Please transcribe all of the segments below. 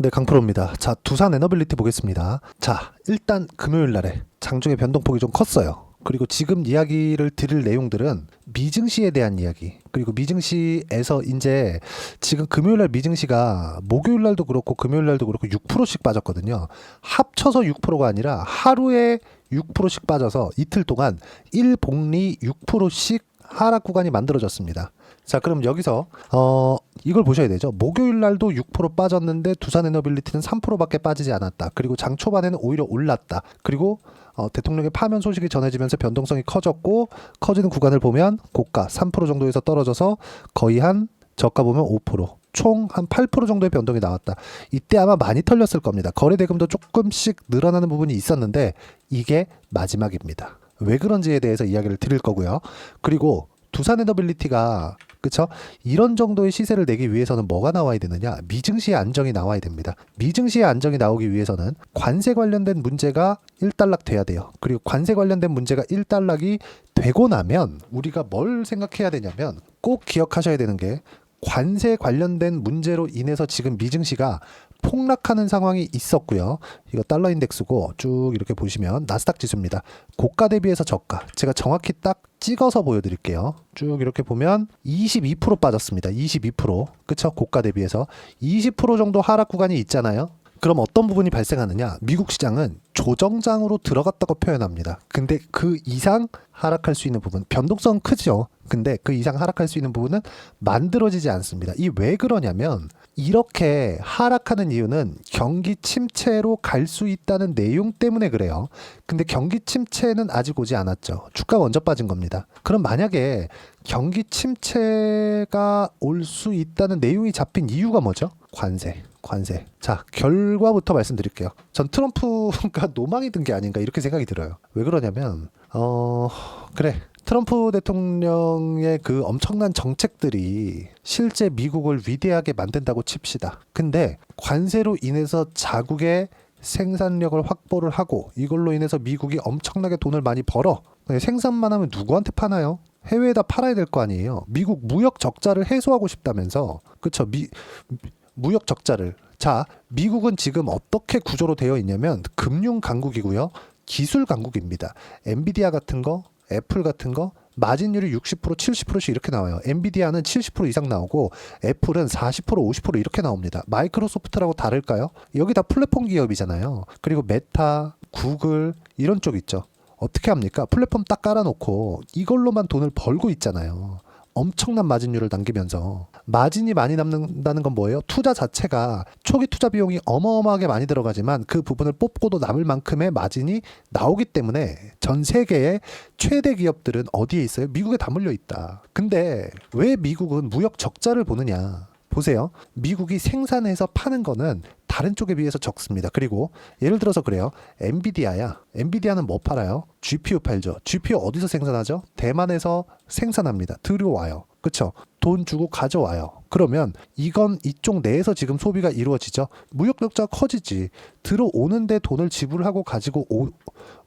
네, 강프로입니다. 자, 두산 에너빌리티 보겠습니다. 자, 일단 금요일 날에 장중에 변동폭이 좀 컸어요. 그리고 지금 이야기를 드릴 내용들은 미증시에 대한 이야기, 그리고 미증시에서 이제 지금 금요일 날 미증시가 목요일 날도 그렇고 금요일 날도 그렇고 6%씩 빠졌거든요. 합쳐서 6%가 아니라 하루에 6%씩 빠져서 이틀 동안 일복리 6%씩 하락 구간이 만들어졌습니다. 자, 그럼 여기서 이걸 보셔야 되죠. 목요일 날도 6% 빠졌는데 두산에너빌리티는 3%밖에 빠지지 않았다. 그리고 장 초반에는 오히려 올랐다. 그리고 대통령의 파면 소식이 전해지면서 변동성이 커졌고, 커지는 구간을 보면 고가 3% 정도에서 떨어져서 거의 한 저가 보면 5%, 총 한 8% 정도의 변동이 나왔다. 이때 아마 많이 털렸을 겁니다. 거래 대금도 조금씩 늘어나는 부분이 있었는데 이게 마지막입니다. 왜 그런지에 대해서 이야기를 드릴 거고요. 그리고 두산에너빌리티가 그쵸? 이런 정도의 시세를 내기 위해서는 뭐가 나와야 되느냐? 미증시의 안정이 나와야 됩니다. 미증시의 안정이 나오기 위해서는 관세 관련된 문제가 일단락 돼야 돼요. 그리고 관세 관련된 문제가 일단락이 되고 나면 우리가 뭘 생각해야 되냐면 꼭 기억하셔야 되는 게 관세 관련된 문제로 인해서 지금 미증시가 폭락하는 상황이 있었고요. 이거 달러 인덱스고 쭉 이렇게 보시면 나스닥 지수입니다. 고가 대비해서 저가. 제가 정확히 딱 찍어서 보여드릴게요. 쭉 이렇게 보면 22% 빠졌습니다. 22%. 그쵸? 고가 대비해서 20% 정도 하락 구간이 있잖아요. 그럼 어떤 부분이 발생하느냐? 미국 시장은 조정장으로 들어갔다고 표현합니다. 근데 그 이상 하락할 수 있는 부분, 변동성 크죠. 근데 그 이상 하락할 수 있는 부분은 만들어지지 않습니다. 이 왜 그러냐면 이렇게 하락하는 이유는 경기 침체로 갈 수 있다는 내용 때문에 그래요. 근데 경기 침체는 아직 오지 않았죠. 주가 먼저 빠진 겁니다. 그럼 만약에 경기 침체가 올 수 있다는 내용이 잡힌 이유가 뭐죠? 관세. 자, 결과부터 말씀드릴게요. 전 트럼프가 노망이 든 게 아닌가 이렇게 생각이 들어요. 왜 그러냐면 그래. 트럼프 대통령의 그 엄청난 정책들이 실제 미국을 위대하게 만든다고 칩시다. 근데 관세로 인해서 자국의 생산력을 확보를 하고 이걸로 인해서 미국이 엄청나게 돈을 많이 벌어. 생산만 하면 누구한테 파나요? 해외에다 팔아야 될 거 아니에요. 미국 무역 적자를 해소하고 싶다면서. 그쵸? 무역 적자를. 자, 미국은 지금 어떻게 구조로 되어 있냐면 금융 강국이고요. 기술 강국입니다. 엔비디아 같은 거, 애플 같은 거 마진율이 60%, 70%씩 이렇게 나와요. 엔비디아는 70% 이상 나오고 애플은 40%, 50% 이렇게 나옵니다. 마이크로소프트라고 다를까요? 여기 다 플랫폼 기업이잖아요. 그리고 메타, 구글 이런 쪽 있죠. 어떻게 합니까? 플랫폼 딱 깔아놓고 이걸로만 돈을 벌고 있잖아요. 엄청난 마진율을 남기면서. 마진이 많이 남는다는 건 뭐예요? 투자 자체가 초기 투자 비용이 어마어마하게 많이 들어가지만 그 부분을 뽑고도 남을 만큼의 마진이 나오기 때문에 전 세계의 최대 기업들은 어디에 있어요? 미국에 다 몰려 있다. 근데 왜 미국은 무역 적자를 보느냐? 보세요. 미국이 생산해서 파는 거는 다른 쪽에 비해서 적습니다. 그리고 예를 들어서 그래요. 엔비디아야. 엔비디아는 뭐 팔아요? GPU 팔죠. GPU 어디서 생산하죠? 대만에서 생산합니다. 들여와요. 그쵸? 돈 주고 가져와요. 그러면 이건 이쪽 내에서 지금 소비가 이루어지죠. 무역 적자가 커지지. 들어오는데 돈을 지불하고 가지고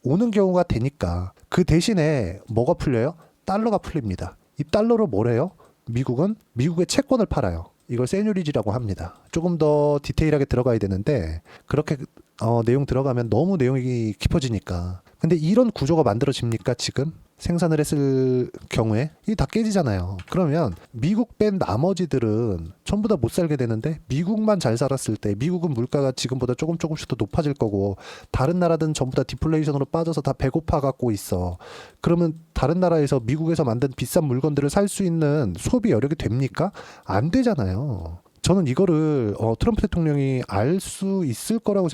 오는 경우가 되니까 그 대신에 뭐가 풀려요? 달러가 풀립니다. 이 달러로 뭘 해요? 미국은 미국의 채권을 팔아요. 이걸 세뉴리지라고 합니다. 조금 더 디테일하게 들어가야 되는데 그렇게 내용 들어가면 너무 내용이 깊어지니까. 근데 이런 구조가 만들어집니까 지금? 생산을 했을 경우에 이 다 깨지잖아요. 그러면 미국 뺀 나머지들은 전부 다 못 살게 되는데 미국만 잘 살았을 때 미국은 물가가 지금보다 조금씩 더 높아질 거고 다른 나라들은 전부 다 디플레이션으로 빠져서 다 배고파 갖고 있어. 그러면 다른 나라에서 미국에서 만든 비싼 물건들을 살 수 있는 소비 여력이 됩니까? 안 되잖아요. 저는 이거를 트럼프 대통령이 알 수 있을 거라고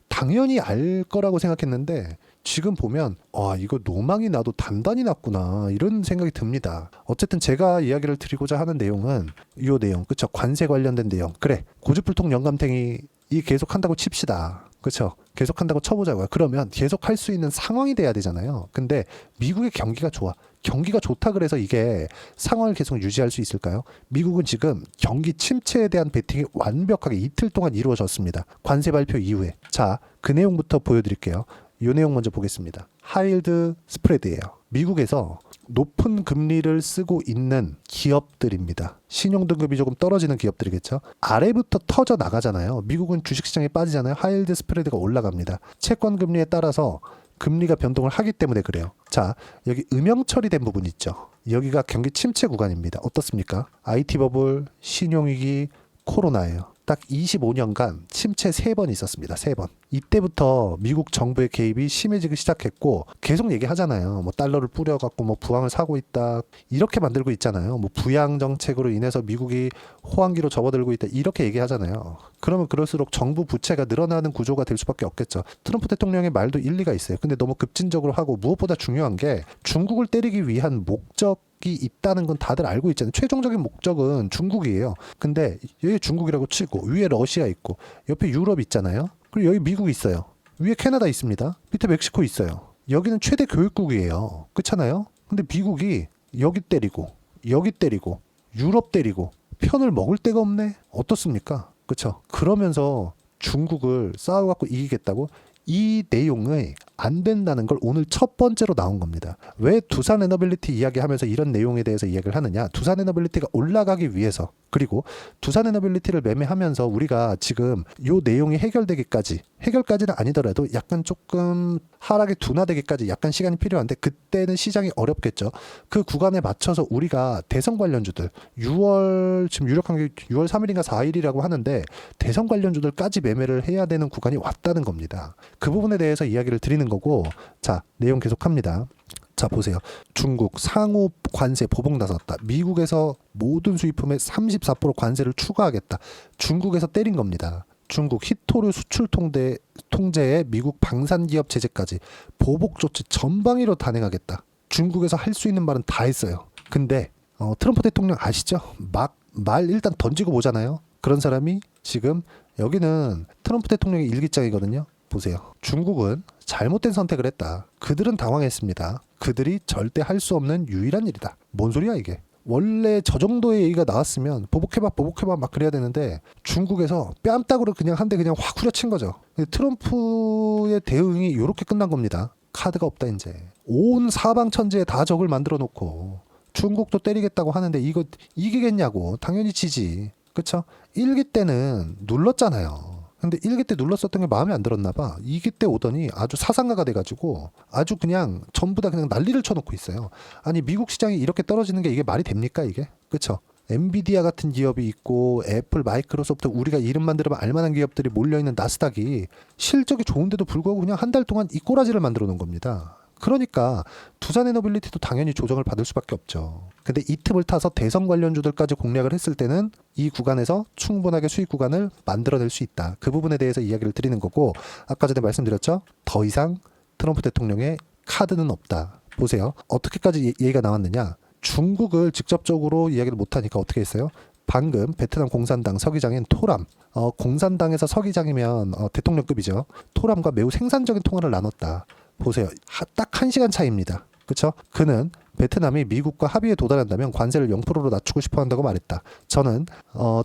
당연히 알 거라고 생각했는데 지금 보면 이거 노망이 나도 단단히 났구나 이런 생각이 듭니다. 어쨌든 제가 이야기를 드리고자 하는 내용은 이 내용, 그쵸? 관세 관련된 내용. 그래, 고집불통 영감탱이 계속한다고 칩시다. 그쵸? 계속한다고 쳐보자고요. 그러면 계속할 수 있는 상황이 돼야 되잖아요. 근데 미국의 경기가 좋아. 경기가 좋다 그래서 이게 상황을 계속 유지할 수 있을까요? 미국은 지금 경기 침체에 대한 베팅이 완벽하게 이틀 동안 이루어졌습니다. 관세 발표 이후에. 자, 그 내용부터 보여드릴게요. 이 내용 먼저 보겠습니다. 하이힐드 스프레드예요. 미국에서 높은 금리를 쓰고 있는 기업들입니다. 신용등급이 조금 떨어지는 기업들이겠죠. 아래부터 터져 나가잖아요. 미국은 주식시장이 빠지잖아요. 하이힐드 스프레드가 올라갑니다. 채권금리에 따라서 금리가 변동을 하기 때문에 그래요. 자, 여기 음영 처리된 부분 있죠. 여기가 경기 침체 구간입니다. 어떻습니까? IT 버블, 신용위기, 코로나예요. 딱 25년간 침체 3번 있었습니다. 3번. 이때부터 미국 정부의 개입이 심해지기 시작했고 계속 얘기하잖아요. 뭐 달러를 뿌려갖고 뭐 부황을 사고 있다. 이렇게 만들고 있잖아요. 뭐 부양 정책으로 인해서 미국이 호황기로 접어들고 있다. 이렇게 얘기하잖아요. 그러면 그럴수록 정부 부채가 늘어나는 구조가 될 수밖에 없겠죠. 트럼프 대통령의 말도 일리가 있어요. 근데 너무 급진적으로 하고 무엇보다 중요한 게 중국을 때리기 위한 목적 이 있다는 건 다들 알고 있잖아요. 최종적인 목적은 중국이에요. 근데 여기 중국이라고 치고 위에 러시아 있고 옆에 유럽 있잖아요. 그리고 여기 미국이 있어요. 위에 캐나다 있습니다. 밑에 멕시코 있어요. 여기는 최대 교육국이에요. 그렇잖아요. 근데 미국이 여기 때리고 여기 때리고 유럽 때리고 편을 먹을 데가 없네. 어떻습니까? 그렇죠. 그러면서 중국을 싸워갖고 이기겠다고 이 내용이 안 된다는 걸 오늘 첫 번째로 나온 겁니다. 왜 두산 에너빌리티 이야기하면서 이런 내용에 대해서 이야기를 하느냐? 두산 에너빌리티가 올라가기 위해서, 그리고 두산 에너빌리티를 매매하면서 우리가 지금 요 내용이 해결까지는 아니더라도 약간 조금 하락이 둔화되기까지 약간 시간이 필요한데 그때는 시장이 어렵겠죠. 그 구간에 맞춰서 우리가 대선 관련주들 6월 지금 유력한 게 6월 3일인가 4일이라고 하는데 대선 관련주들까지 매매를 해야 되는 구간이 왔다는 겁니다. 그 부분에 대해서 이야기를 드리는 거고, 자, 내용 계속합니다. 자, 보세요. 중국 상호 관세 보복 나섰다. 미국에서 모든 수입품에 34% 관세를 추가하겠다. 중국에서 때린 겁니다. 중국 히토류 수출 통제에 미국 방산기업 제재까지 보복 조치 전방위로 단행하겠다. 중국에서 할 수 있는 말은 다 했어요. 근데 트럼프 대통령 아시죠? 말 일단 던지고 보잖아요. 그런 사람이 지금 여기는 트럼프 대통령의 일기장이거든요. 보세요. 중국은 잘못된 선택을 했다. 그들은 당황했습니다. 그들이 절대 할 수 없는 유일한 일이다. 뭔 소리야 이게? 원래 저 정도의 얘기가 나왔으면 보복해봐 막 그래야 되는데 중국에서 뺨따구로 그냥 한 대 그냥 확 후려친 거죠. 트럼프의 대응이 이렇게 끝난 겁니다. 카드가 없다 이제. 온 사방 천지에 다 적을 만들어 놓고 중국도 때리겠다고 하는데 이거 이기겠냐고. 당연히 지지. 그쵸? 1기 때는 눌렀잖아요. 근데 1기 때 눌렀었던 게 마음에 안 들었나 봐. 2기 때 오더니 아주 사상가가 돼가지고 아주 그냥 전부 다 그냥 난리를 쳐놓고 있어요. 아니 미국 시장이 이렇게 떨어지는 게 이게 말이 됩니까 이게? 그쵸? 엔비디아 같은 기업이 있고 애플, 마이크로소프트 우리가 이름만 들으면 알만한 기업들이 몰려있는 나스닥이 실적이 좋은데도 불구하고 그냥 한 달 동안 이 꼬라지를 만들어 놓은 겁니다. 그러니까 두산 에너빌리티도 당연히 조정을 받을 수밖에 없죠. 근데 이 틈을 타서 대선 관련주들까지 공략을 했을 때는 이 구간에서 충분하게 수익 구간을 만들어낼 수 있다. 그 부분에 대해서 이야기를 드리는 거고, 아까 전에 말씀드렸죠. 더 이상 트럼프 대통령의 카드는 없다. 보세요. 어떻게까지 얘기가 나왔느냐. 중국을 직접적으로 이야기를 못하니까 어떻게 했어요? 방금 베트남 공산당 서기장인 토람, 공산당에서 서기장이면 대통령급이죠. 토람과 매우 생산적인 통화를 나눴다. 보세요. 딱 1시간 차이입니다. 그렇죠? 그는 베트남이 미국과 합의에 도달한다면 관세를 0%로 낮추고 싶어 한다고 말했다. 저는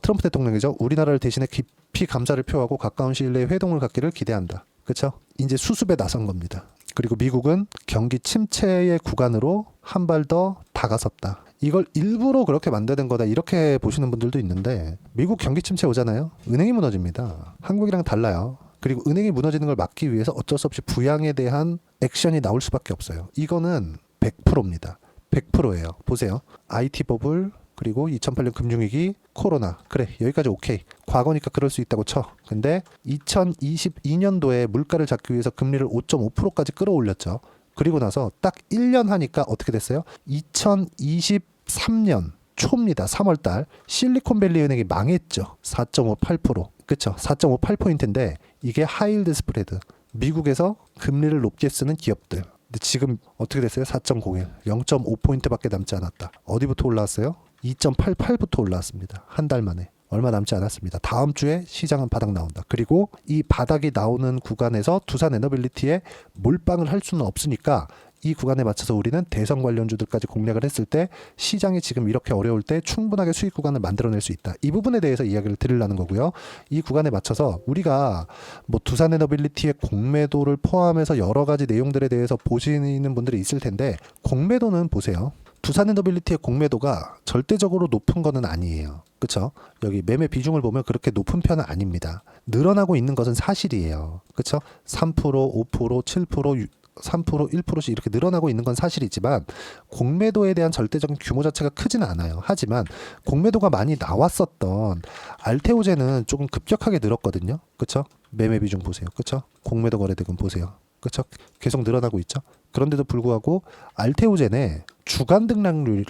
트럼프 대통령이죠. 우리나라를 대신해 깊이 감사를 표하고 가까운 시일 내에 회동을 갖기를 기대한다. 그렇죠? 이제 수습에 나선 겁니다. 그리고 미국은 경기 침체의 구간으로 한 발 더 다가섰다. 이걸 일부러 그렇게 만드는 거다 이렇게 보시는 분들도 있는데, 미국 경기 침체 오잖아요. 은행이 무너집니다. 한국이랑 달라요. 그리고 은행이 무너지는 걸 막기 위해서 어쩔 수 없이 부양에 대한 액션이 나올 수밖에 없어요. 이거는 100%입니다. 100%예요. 보세요. IT 버블, 그리고 2008년 금융위기, 코로나. 그래, 여기까지 오케이. 과거니까 그럴 수 있다고 쳐. 근데 2022년도에 물가를 잡기 위해서 금리를 5.5%까지 끌어올렸죠. 그리고 나서 딱 1년 하니까 어떻게 됐어요? 2023년 초입니다. 3월달 실리콘밸리 은행이 망했죠. 4.58%. 그쵸? 4.58포인트인데 이게 하이힐드 스프레드. 미국에서 금리를 높게 쓰는 기업들. 근데 지금 어떻게 됐어요? 4.01. 0.5포인트밖에 남지 않았다. 어디부터 올라왔어요? 2.88부터 올라왔습니다. 한 달 만에. 얼마 남지 않았습니다. 다음 주에 시장은 바닥 나온다. 그리고 이 바닥이 나오는 구간에서 두산 에너빌리티에 몰빵을 할 수는 없으니까 이 구간에 맞춰서 우리는 대선 관련주들까지 공략을 했을 때 시장이 지금 이렇게 어려울 때 충분하게 수익 구간을 만들어낼 수 있다. 이 부분에 대해서 이야기를 드리려는 거고요. 이 구간에 맞춰서 우리가 뭐 두산에너빌리티의 공매도를 포함해서 여러 가지 내용들에 대해서 보시는 분들이 있을 텐데 공매도는 보세요. 두산에너빌리티의 공매도가 절대적으로 높은 거는 아니에요. 그렇죠? 여기 매매 비중을 보면 그렇게 높은 편은 아닙니다. 늘어나고 있는 것은 사실이에요. 그렇죠? 3%, 5%, 7%, 3%, 1%씩 이렇게 늘어나고 있는 건 사실이지만 공매도에 대한 절대적인 규모 자체가 크지는 않아요. 하지만 공매도가 많이 나왔었던 알테오제는 조금 급격하게 늘었거든요. 그렇죠? 매매 비중 보세요. 그렇죠? 공매도 거래대금 보세요. 그렇죠? 계속 늘어나고 있죠. 그런데도 불구하고 알테오젠의 주간 등락률을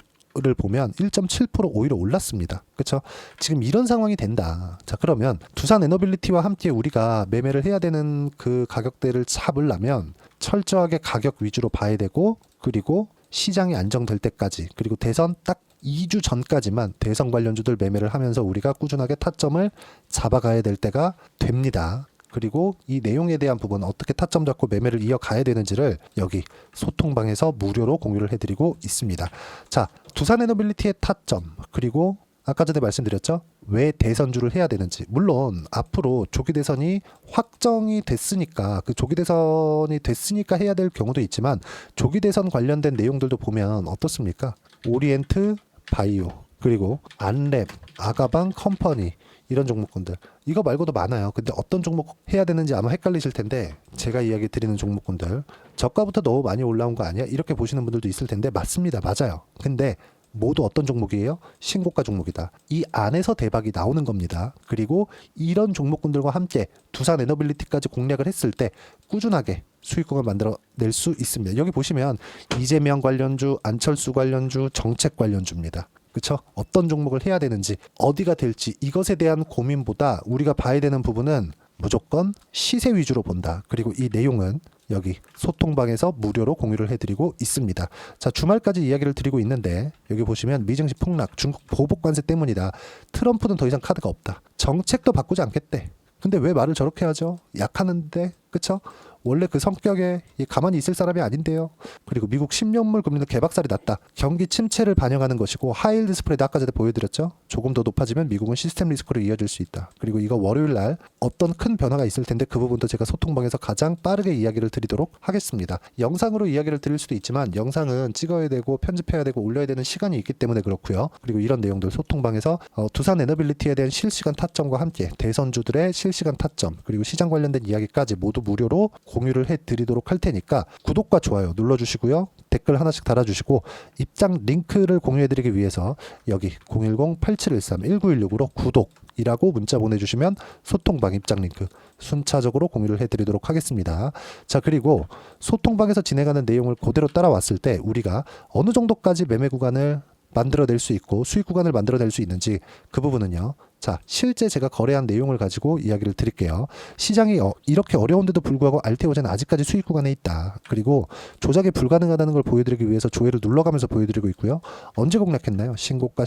보면 1.7% 오히려 올랐습니다. 그렇죠? 지금 이런 상황이 된다. 자, 그러면 두산에너빌리티와 함께 우리가 매매를 해야 되는 그 가격대를 잡으려면 철저하게 가격 위주로 봐야 되고, 그리고 시장이 안정될 때까지, 그리고 대선 딱 2주 전까지만 대선 관련주들 매매를 하면서 우리가 꾸준하게 타점을 잡아가야 될 때가 됩니다. 그리고 이 내용에 대한 부분 어떻게 타점 잡고 매매를 이어가야 되는지를 여기 소통방에서 무료로 공유를 해드리고 있습니다. 자, 두산에너빌리티의 타점, 그리고 아까 전에 말씀드렸죠? 왜 대선주를 해야 되는지. 물론 앞으로 조기 대선이 확정이 됐으니까, 그 조기 대선이 됐으니까 해야 될 경우도 있지만 조기 대선 관련된 내용들도 보면 어떻습니까? 오리엔트 바이오, 그리고 안랩, 아가방 컴퍼니, 이런 종목군들, 이거 말고도 많아요. 근데 어떤 종목 해야 되는지 아마 헷갈리실 텐데, 제가 이야기 드리는 종목군들 저가부터 너무 많이 올라온 거 아니야? 이렇게 보시는 분들도 있을 텐데, 맞습니다. 맞아요. 근데 모두 어떤 종목이에요? 신고가 종목이다. 이 안에서 대박이 나오는 겁니다. 그리고 이런 종목군들과 함께 두산에너빌리티까지 공략을 했을 때 꾸준하게 수익금을 만들어낼 수 있습니다. 여기 보시면 이재명 관련주, 안철수 관련주, 정책 관련주입니다. 그렇죠? 어떤 종목을 해야 되는지, 어디가 될지, 이것에 대한 고민보다 우리가 봐야 되는 부분은 무조건 시세 위주로 본다. 그리고 이 내용은 여기 소통방에서 무료로 공유를 해드리고 있습니다. 자, 주말까지 이야기를 드리고 있는데 여기 보시면 미증시 폭락, 중국 보복 관세 때문이다. 트럼프는 더 이상 카드가 없다. 정책도 바꾸지 않겠대. 근데 왜 말을 저렇게 하죠? 약하는데, 그쵸? 원래 그 성격에 가만히 있을 사람이 아닌데요. 그리고 미국 10년물 금리는 개박살이 났다. 경기 침체를 반영하는 것이고, 하이힐드 스프레드 아까 전에 보여드렸죠. 조금 더 높아지면 미국은 시스템 리스크로 이어질 수 있다. 그리고 이거 월요일 날 어떤 큰 변화가 있을 텐데 그 부분도 제가 소통방에서 가장 빠르게 이야기를 드리도록 하겠습니다. 영상으로 이야기를 드릴 수도 있지만 영상은 찍어야 되고 편집해야 되고 올려야 되는 시간이 있기 때문에 그렇고요. 그리고 이런 내용들 소통방에서 두산에너빌리티에 대한 실시간 타점과 함께 대선주들의 실시간 타점, 그리고 시장 관련된 이야기까지 모두 무료로 공유를 해드리도록 할 테니까 구독과 좋아요 눌러주시고요. 댓글 하나씩 달아주시고 입장 링크를 공유해드리기 위해서 여기 010-8713-1916으로 구독이라고 문자 보내주시면 소통방 입장 링크 순차적으로 공유를 해드리도록 하겠습니다. 자, 그리고 소통방에서 진행하는 내용을 그대로 따라왔을 때 우리가 어느 정도까지 매매 구간을 만들어낼 수 있고 수익 구간을 만들어낼 수 있는지, 그 부분은요. 자, 실제 제가 거래한 내용을 가지고 이야기를 드릴게요. 시장이 이렇게 어려운데도 불구하고 알테오제는 아직까지 수익 구간에 있다. 그리고 조작이 불가능하다는 걸 보여드리기 위해서 조회를 눌러가면서 보여드리고 있고요. 언제 공략했나요? 신고가.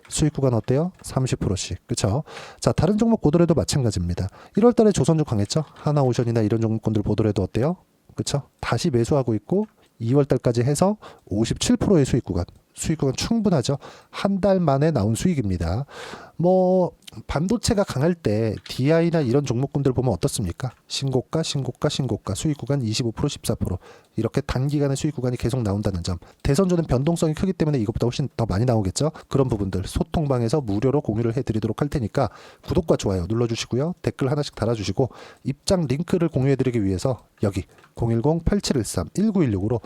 수익 구간 어때요? 30%씩. 그렇죠? 자, 다른 종목 보더라도 마찬가지입니다. 1월 달에 조선주 강했죠? 하나오션이나 이런 종목군들 보더라도 어때요? 그렇죠? 다시 매수하고 있고 2월 달까지 해서 57%의 수익 구간. 수익 구간 충분하죠. 한 달 만에 나온 수익입니다. 뭐 반도체가 강할 때 DI나 이런 종목군들 보면 어떻습니까? 신고가 수익 구간 25% 14% 이렇게 단기간에 수익 구간이 계속 나온다는 점. 대선주는 변동성이 크기 때문에 이것보다 훨씬 더 많이 나오겠죠. 그런 부분들 소통방에서 무료로 공유를 해드리도록 할 테니까 구독과 좋아요 눌러주시고요. 댓글 하나씩 달아주시고 입장 링크를 공유해드리기 위해서 여기 010-8713-1916으로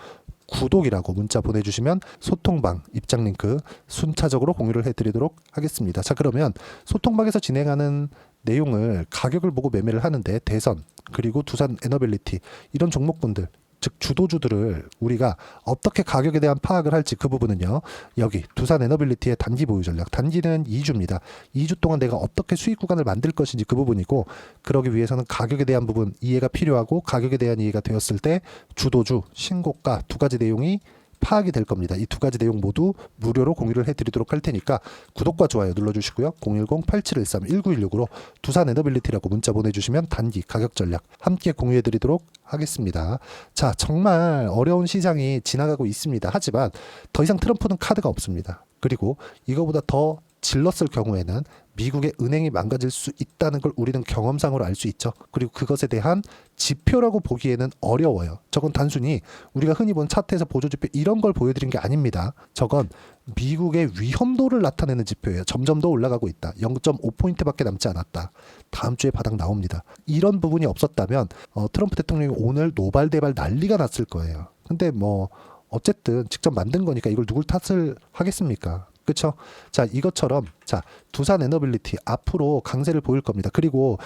구독이라고 문자 보내주시면 소통방 입장 링크 순차적으로 공유를 해드리도록 하겠습니다. 자, 그러면 소통방에서 진행하는 내용을 가격을 보고 매매를 하는데 대선, 그리고 두산에너빌리티 이런 종목군들, 즉 주도주들을 우리가 어떻게 가격에 대한 파악을 할지, 그 부분은요. 여기 두산에너빌리티의 단기 보유 전략, 단기는 2주입니다. 2주 동안 내가 어떻게 수익 구간을 만들 것인지 그 부분이고, 그러기 위해서는 가격에 대한 부분 이해가 필요하고, 가격에 대한 이해가 되었을 때 주도주, 신고가 두 가지 내용이 파악이 될 겁니다. 이 두 가지 내용 모두 무료로 공유를 해드리도록 할 테니까 구독과 좋아요 눌러주시고요. 010-8713-1916으로 두산 에너빌리티라고 문자 보내주시면 단기 가격 전략 함께 공유해드리도록 하겠습니다. 자, 정말 어려운 시장이 지나가고 있습니다. 하지만 더 이상 트럼프는 카드가 없습니다. 그리고 이거보다 더 질렀을 경우에는 미국의 은행이 망가질 수 있다는 걸 우리는 경험상으로 알 수 있죠. 그리고 그것에 대한 지표라고 보기에는 어려워요. 저건 단순히 우리가 흔히 본 차트에서 보조지표 이런 걸 보여드린 게 아닙니다. 저건 미국의 위험도를 나타내는 지표예요. 점점 더 올라가고 있다. 0.5포인트밖에 남지 않았다. 다음 주에 바닥 나옵니다. 이런 부분이 없었다면 트럼프 대통령이 오늘 노발대발 난리가 났을 거예요. 근데 뭐 어쨌든 직접 만든 거니까 이걸 누굴 탓을 하겠습니까? 그렇죠? 자, 이것처럼 자, 두산 에너빌리티 앞으로 강세를 보일 겁니다. 그리고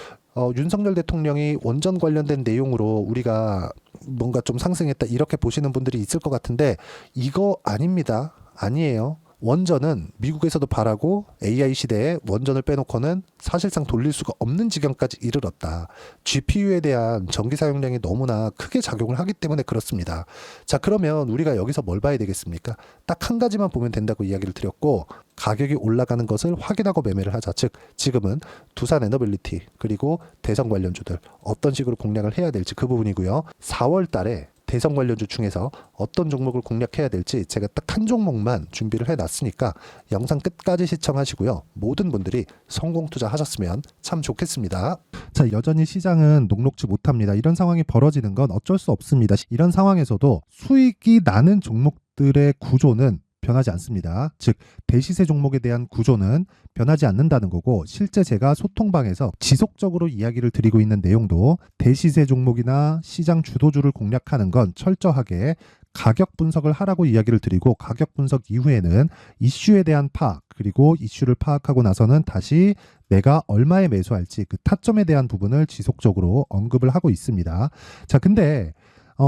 윤석열 대통령이 원전 관련된 내용으로 우리가 뭔가 좀 상승했다 이렇게 보시는 분들이 있을 것 같은데 이거 아닙니다. 아니에요. 원전은 미국에서도 바라고 AI 시대에 원전을 빼놓고는 사실상 돌릴 수가 없는 지경까지 이르렀다. GPU에 대한 전기 사용량이 너무나 크게 작용을 하기 때문에 그렇습니다. 자, 그러면 우리가 여기서 뭘 봐야 되겠습니까? 딱 한 가지만 보면 된다고 이야기를 드렸고 가격이 올라가는 것을 확인하고 매매를 하자. 즉 지금은 두산 에너빌리티 그리고 대선 관련주들 어떤 식으로 공략을 해야 될지 그 부분이고요. 4월 달에 대선 관련주 중에서 어떤 종목을 공략해야 될지 제가 딱 한 종목만 준비를 해놨으니까 영상 끝까지 시청하시고요. 모든 분들이 성공 투자하셨으면 참 좋겠습니다. 자, 여전히 시장은 녹록지 못합니다. 이런 상황이 벌어지는 건 어쩔 수 없습니다. 이런 상황에서도 수익이 나는 종목들의 구조는 변하지 않습니다. 즉 대시세 종목에 대한 구조는 변하지 않는다는 거고 실제 제가 소통방에서 지속적으로 이야기를 드리고 있는 내용도 대시세 종목이나 시장 주도주를 공략하는 건 철저하게 가격 분석을 하라고 이야기를 드리고 가격 분석 이후에는 이슈에 대한 파악 그리고 이슈를 파악하고 나서는 다시 내가 얼마에 매수할지 그 타점에 대한 부분을 지속적으로 언급을 하고 있습니다. 자, 근데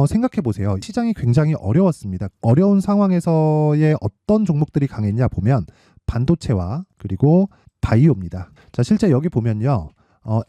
생각해 보세요. 시장이 굉장히 어려웠습니다. 어려운 상황에서의 어떤 종목들이 강했냐 보면 반도체와 그리고 바이오입니다. 자, 실제 여기 보면요.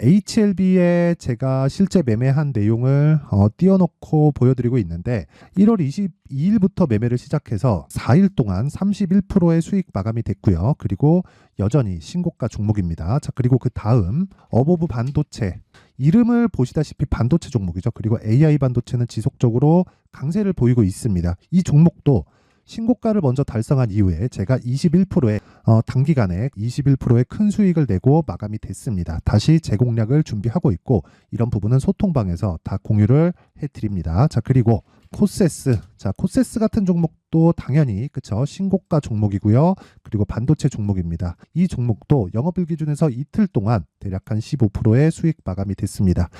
HLB에 제가 실제 매매한 내용을 띄워놓고 보여드리고 있는데 1월 22일부터 매매를 시작해서 4일 동안 31%의 수익 마감이 됐고요. 그리고 여전히 신고가 종목입니다. 자, 그리고 그 다음 어보브 반도체 이름을 보시다시피 반도체 종목이죠. 그리고 AI 반도체는 지속적으로 강세를 보이고 있습니다. 이 종목도 신고가를 먼저 달성한 이후에 제가 21%의 단기간에 21%의 큰 수익을 내고 마감이 됐습니다. 다시 재공략을 준비하고 있고 이런 부분은 소통방에서 다 공유를 해드립니다. 자, 그리고 코세스. 자, 코세스 같은 종목도 당연히 그쵸 신고가 종목이고요. 그리고 반도체 종목입니다. 이 종목도 영업일 기준에서 이틀 동안 대략 한 15%의 수익 마감이 됐습니다.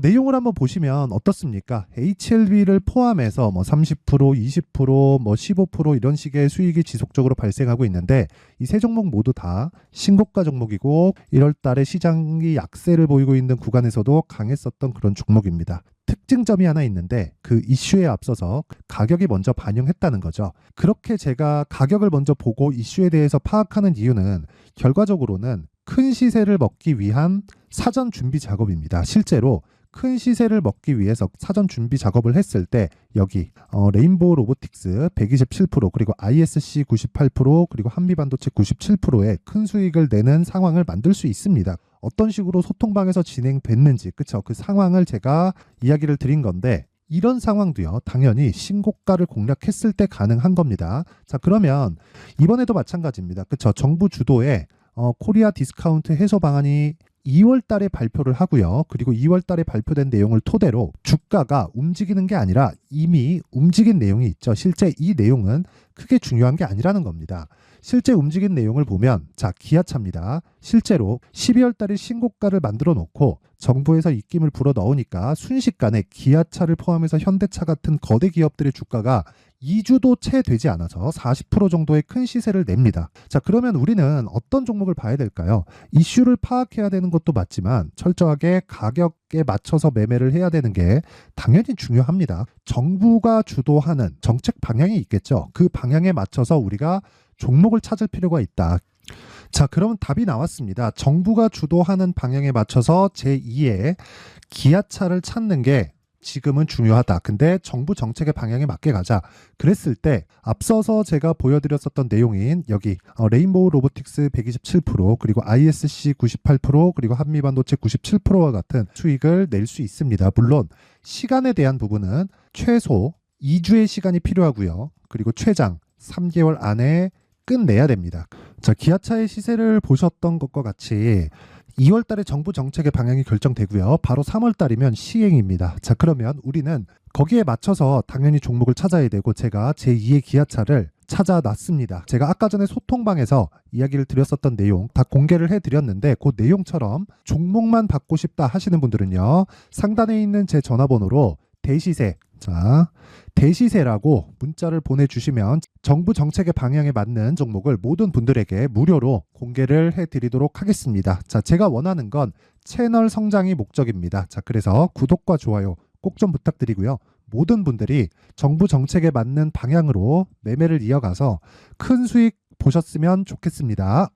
내용을 한번 보시면 어떻습니까? HLB를 포함해서 뭐 30%, 20%, 뭐 15% 이런 식의 수익이 지속적으로 발생하고 있는데 이 세 종목 모두 다 신고가 종목이고 1월 달에 시장이 약세를 보이고 있는 구간에서도 강했었던 그런 종목입니다. 특징점이 하나 있는데 그 이슈에 앞서서 가격이 먼저 반영했다는 거죠. 그렇게 제가 가격을 먼저 보고 이슈에 대해서 파악하는 이유는 결과적으로는 큰 시세를 먹기 위한 사전 준비 작업입니다. 실제로 큰 시세를 먹기 위해서 사전 준비 작업을 했을 때 여기 레인보우 로보틱스 127% 그리고 ISC 98% 그리고 한미반도체 97%의 큰 수익을 내는 상황을 만들 수 있습니다. 어떤 식으로 소통방에서 진행됐는지 그쵸? 그 상황을 제가 이야기를 드린 건데 이런 상황도요 당연히 신고가를 공략했을 때 가능한 겁니다. 자, 그러면 이번에도 마찬가지입니다. 그쵸? 정부 주도의 코리아 디스카운트 해소 방안이 2월 달에 발표를 하고요. 그리고 2월 달에 발표된 내용을 토대로 주가가 움직이는 게 아니라 이미 움직인 내용이 있죠. 실제 이 내용은 크게 중요한 게 아니라는 겁니다. 실제 움직인 내용을 보면 자, 기아차입니다. 실제로 12월 달에 신고가를 만들어 놓고 정부에서 입김을 불어 넣으니까 순식간에 기아차를 포함해서 현대차 같은 거대 기업들의 주가가 2주도 채 되지 않아서 40% 정도의 큰 시세를 냅니다. 자, 그러면 우리는 어떤 종목을 봐야 될까요? 이슈를 파악해야 되는 것도 맞지만 철저하게 가격에 맞춰서 매매를 해야 되는 게 당연히 중요합니다. 정부가 주도하는 정책 방향이 있겠죠. 그 방향에 맞춰서 우리가 종목을 찾을 필요가 있다. 자, 그럼 답이 나왔습니다. 정부가 주도하는 방향에 맞춰서 제2의 기아차를 찾는 게 지금은 중요하다. 근데 정부 정책의 방향에 맞게 가자. 그랬을 때 앞서서 제가 보여드렸었던 내용인 여기 레인보우 로보틱스 127% 그리고 ISC 98% 그리고 한미반도체 97%와 같은 수익을 낼 수 있습니다. 물론 시간에 대한 부분은 최소 2주의 시간이 필요하고요. 그리고 최장 3개월 안에 끝내야 됩니다. 자, 기아차의 시세를 보셨던 것과 같이 2월 달에 정부 정책의 방향이 결정되고요. 바로 3월 달이면 시행입니다. 자, 그러면 우리는 거기에 맞춰서 당연히 종목을 찾아야 되고 제가 제2의 기아차를 찾아놨습니다. 제가 아까 전에 소통방에서 이야기를 드렸었던 내용 다 공개를 해드렸는데 그 내용처럼 종목만 받고 싶다 하시는 분들은요. 상단에 있는 제 전화번호로 대시세, 자, 대시세라고 문자를 보내주시면 정부 정책의 방향에 맞는 종목을 모든 분들에게 무료로 공개를 해드리도록 하겠습니다. 자, 제가 원하는 건 채널 성장이 목적입니다. 자, 그래서 구독과 좋아요 꼭 좀 부탁드리고요. 모든 분들이 정부 정책에 맞는 방향으로 매매를 이어가서 큰 수익 보셨으면 좋겠습니다.